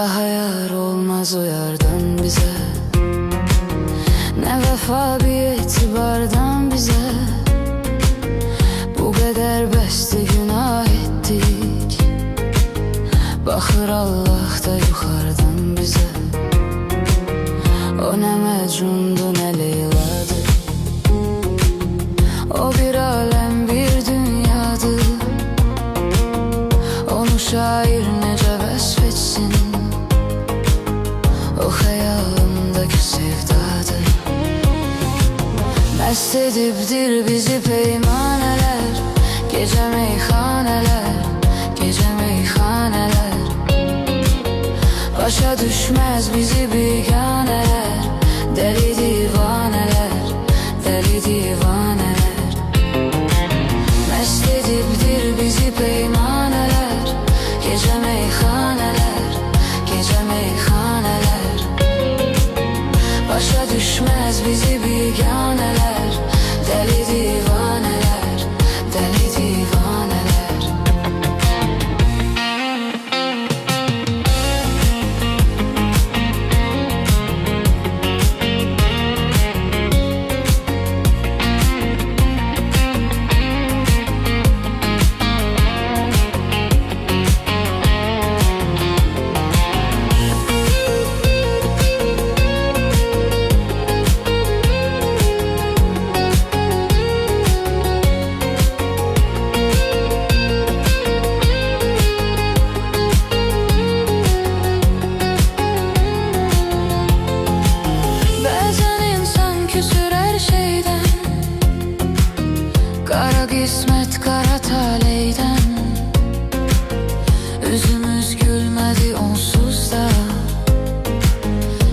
Daha yar olmaz o yardan bize, ne vefa bir etibardan bize. Bu kadar bəsdi günah ettik, baxır Allah da yuxarıdan bizə. O nə Məcnundu, nə Leyladır, o bir aləm, bir dünyadır. Onu şair necə vəsf etsin, o xəyalımdakı sevdadır. Məst edibdir bizi peymanələr, gecə meyxanələr, gecə meyxanələr. Başa düşməz bizi biganələr, dəli divanələr, dəli divanələr. Məst edibdir bizi peymanələr, gecə meyxanələr, gecə meyxanələr. Başa düşməz bizi biganələr, dəli divanələr, dəli divanələr. Kara kısmet, kara taleyden üzümüz gülmedi onsuz da.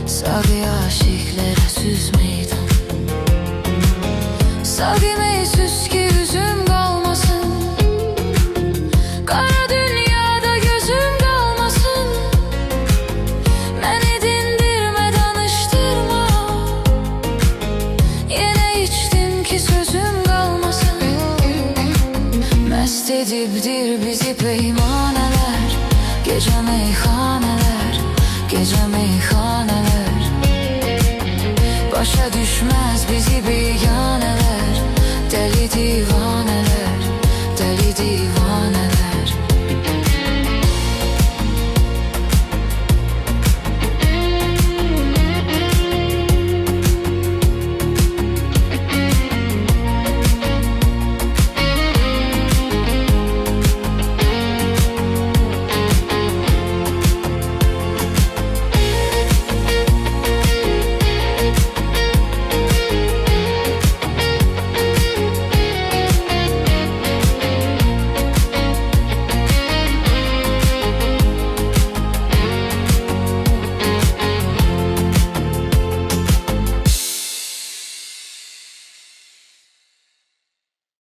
Sağı aşıklara süz meydan, sağı meysüz ki üzüm kalmasın, kara dünyada gözüm kalmasın. Beni dindirme, danıştırma, yine içtim ki sözüm kalmasın. Məst edibdir bizi peymanələr, gecə meyxanələr, gecə meyxanələr. Başa düşməz bizi biganələr, dəli divanələr.